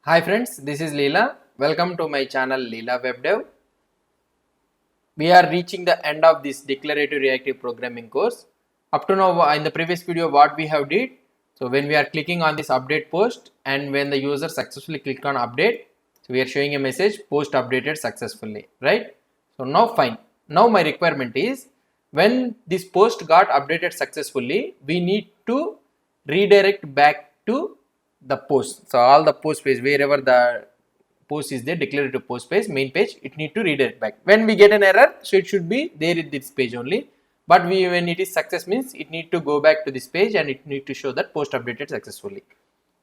Hi friends, this is Leela. Welcome to my channel Leela Web Dev. We are reaching the end of this declarative reactive programming course. Up to now in the previous video what we have did. So when we are clicking on this update post and when the user successfully click on update, so we are showing a message post updated successfully, right? So now fine. Now my requirement is when this post got updated successfully, we need to redirect back to the post. So all the post page wherever the post is there, declarative post page, main page, it need to redirect back. When we get an error, so it should be there in this page only. But when it is success means it need to go back to this page and it need to show that post updated successfully.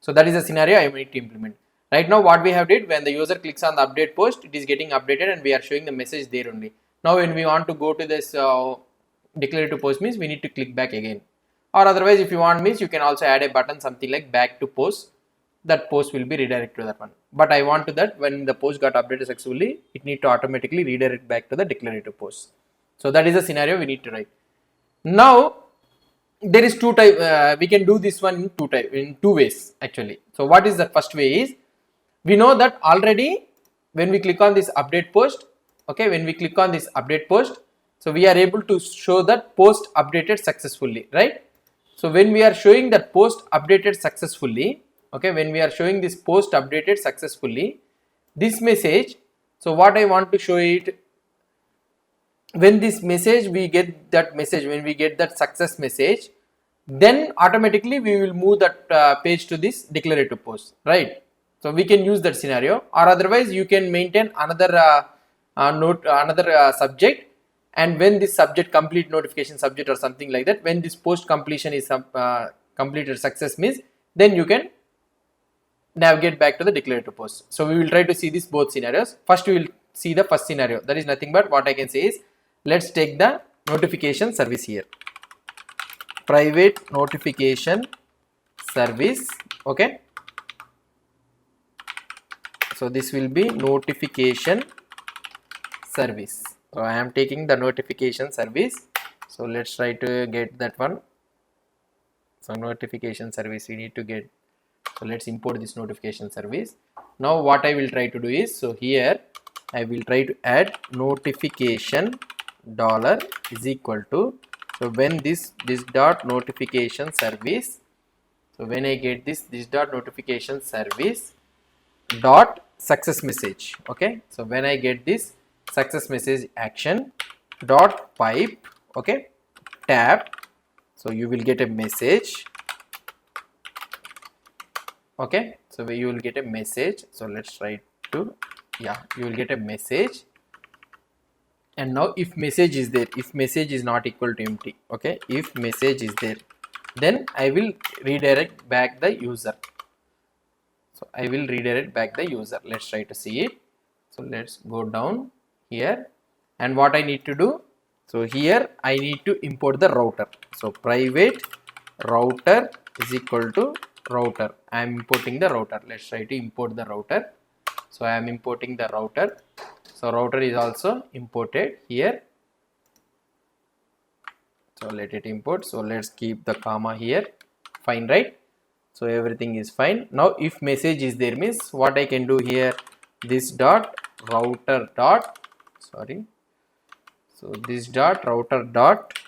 So that is the scenario I need to implement. Right now what we have did, when the user clicks on the update post, it is getting updated and we are showing the message there only. Now when we want to go to this declarative post means we need to click back again. Or otherwise if you want means you can also add a button something like back to post, that post will be redirected to that one. But I want to that when the post got updated successfully, it need to automatically redirect back to the declarative post. So that is the scenario we need to write. Now there is two type. We can do this one in two ways actually. So what is the first way is, we know that already when we click on this update post, okay, when we click on this update post, so we are able to show that post updated successfully, right? So when we are showing that post updated successfully, okay, when we are showing this post updated successfully, this message, so what I want to show it, when this message we get that message, when we get that success message, then automatically we will move that page to this declarative post, right? So we can use that scenario, or otherwise you can maintain another subject, and when this subject complete notification subject or something like that, when this post completion is completed success means, then you can navigate back to the declarative post. So we will try to see these both scenarios. First we will see the first scenario, that is nothing but what I can say is, let's take the notification service here, private notification service, okay. So this will be notification service. So I am taking the notification service. So let's try to get that one. So notification service we need to get. So let's import this notification service. Now what I will try to do is, so here I will try to add notification dollar is equal to, so when this dot notification service, so when I get this dot notification service dot success message, okay, so when I get this success message action dot pipe, okay, tab, so you will get a message, okay, so you will get a message. So let's try to, yeah, you will get a message. And now if message is there, if message is not equal to empty, okay, if message is there, then I will redirect back the user. So I will redirect back the user. Let's try to see it. So let's go down here, and what I need to do, so here I need to import the router. So private router is equal to router. I am importing the router. Let's try to import the router. So I am importing the router. So router is also imported here. So let it import. So let's keep the comma here. Fine, right? So everything is fine. Now if message is there means, what I can do here, this dot router dot, sorry, so this dot router dot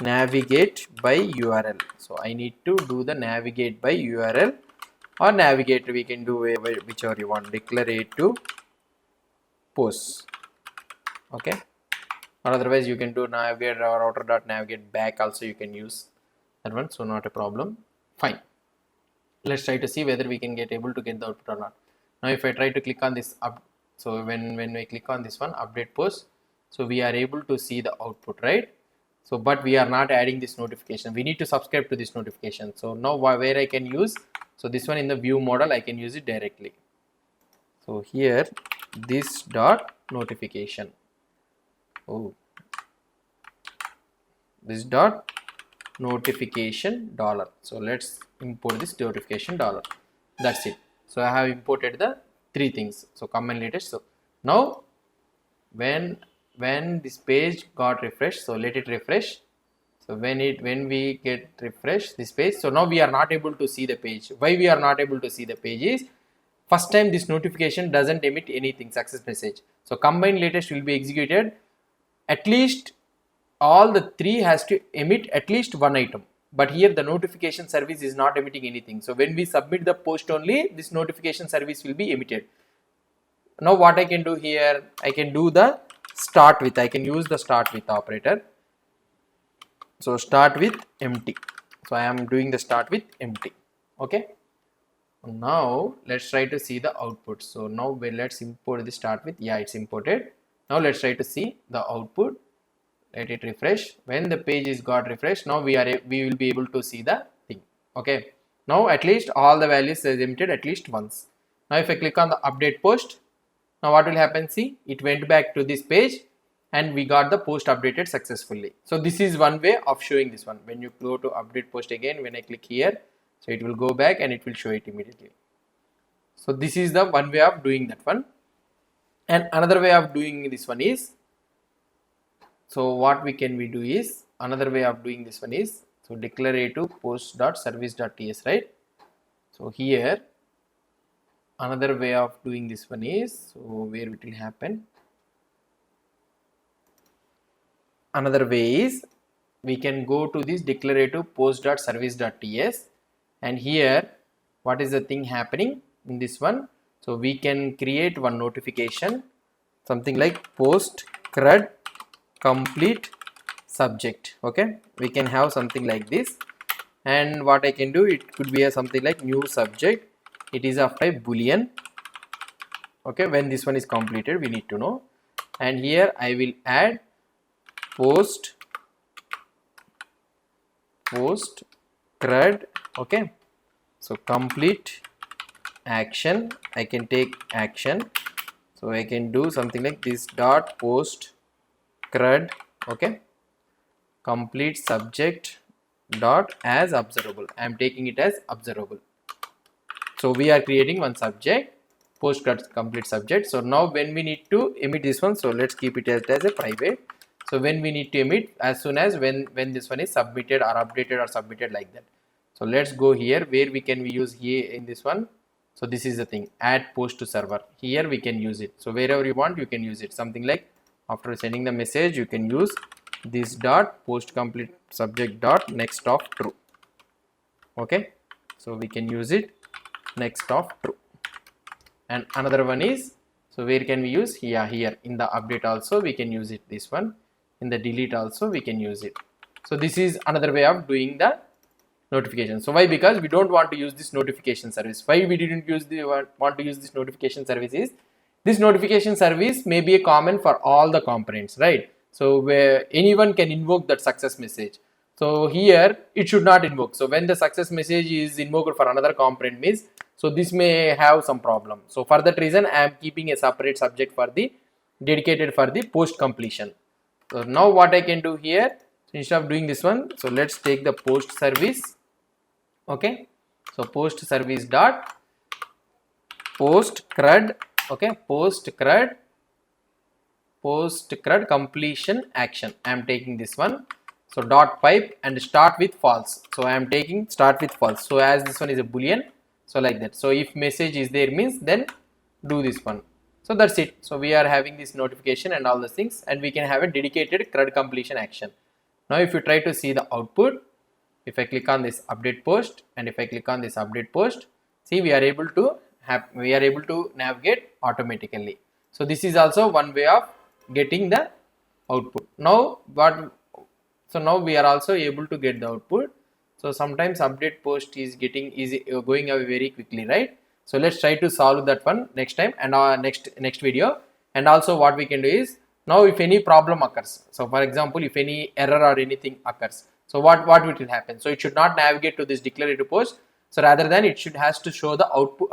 navigate by URL. So I need to do the navigate by URL, or navigate we can do whichever you want, declarative post, okay, or otherwise you can do navigate or router dot navigate back also, you can use that one, so not a problem. Fine, let's try to see whether we can get able to get the output or not. Now if I try to click on this up, so when we click on this one update post, so we are able to see the output, right? So but we are not adding this notification, we need to subscribe to this notification. So now where I can use, so this one in the view model I can use it directly. So here this dot notification, oh, this dot notification dollar. So let's import this notification dollar. That's it. So I have imported the three things. So come and latest. So now when this page got refreshed, so let it refresh. So when we get refresh this page, so now we are not able to see the page. Why we are not able to see the page is, first time this notification doesn't emit anything success message. So combine latest will be executed, at least all the three has to emit at least one item, but here the notification service is not emitting anything. So when we submit the post only, this notification service will be emitted. Now what I can do here, I can do the start with, I can use the start with operator. So start with empty. So I am doing the start with empty. Okay. Now let's try to see the output. So now let's import the start with. Yeah, it's imported. Now let's try to see the output. Let it refresh. When the page is got refreshed, now we will be able to see the thing. Okay. Now at least all the values is emitted at least once. Now if I click on the update post, now what will happen? See, it went back to this page and we got the post updated successfully. So this is one way of showing this one. When you go to update post again, when I click here, so it will go back and it will show it immediately. So this is the one way of doing that one. And another way of doing this one is, so what we do is, another way of doing this one is, so declarative post.service.ts, right? So here another way of doing this one is, so where it will happen, another way is, we can go to this declarative post.service.ts, and here what is the thing happening in this one? So we can create one notification, something like post CRUD complete subject. Okay, we can have something like this, and what I can do, it could be a something like new subject, it is of type boolean. Okay, when this one is completed we need to know, and here I will add post CRUD. Okay, so complete action, I can take action, so I can do something like this dot post CRUD. Okay, complete subject dot as observable, I am taking it as observable. So we are creating one subject, post CRUD complete subject. So now when we need to emit this one, so let's keep it as a private. So when we need to emit, as soon as when this one is submitted or updated or submitted, like that. So let's go here where we use here in this one. So this is the thing, add post to server. Here we can use it. So wherever you want you can use it. Something like after sending the message you can use this dot post complete subject dot next of true. Okay, so we can use it next of true. And another one is, so where can we use? Here in the update also we can use it, this one. In the delete also we can use it. So this is another way of doing the notification. So why? Because we don't want to use this notification service. Why we didn't want to use this notification service is, this notification service may be a common for all the components, right? So where anyone can invoke that success message. So here it should not invoke. So when the success message is invoked for another component means, so this may have some problem. So for that reason I am keeping a separate subject for the dedicated for the post completion. So now what I can do here, so instead of doing this one, so let's take the post service. Okay, so post service dot post CRUD. Okay, post CRUD completion action, I am taking this one. So dot pipe and start with false, so I am taking start with false. So as this one is a boolean, so like that. So if message is there means then do this one. So that's it. So we are having this notification and all those things, and we can have a dedicated CRUD completion action. Now if you try to see the output, if I click on this update post and if I click on this update post, see we are able to navigate automatically. So this is also one way of getting the output. Now now we are also able to get the output. So sometimes update post is going away very quickly, right? So let's try to solve that one next time and our next video. And also what we can do is, now if any problem occurs, so for example if any error or anything occurs, so what will happen? So it should not navigate to this declarative post, so rather than it has to show the output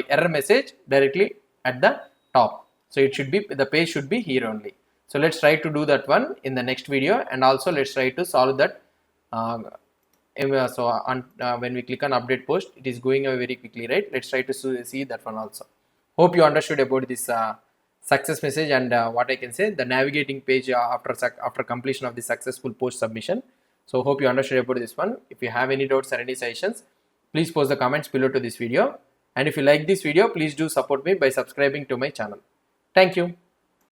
error message directly at the top. So it should be, the page should be here only. So let's try to do that one in the next video, and also let's try to solve that. When we click on update post, it is going away very quickly, right? Let's try to see that one also. Hope you understood about this success message and what I can say, the navigating page after completion of the successful post submission. So hope you understood about this one. If you have any doubts or any suggestions, please post the comments below to this video. And if you like this video, please do support me by subscribing to my channel. Thank you.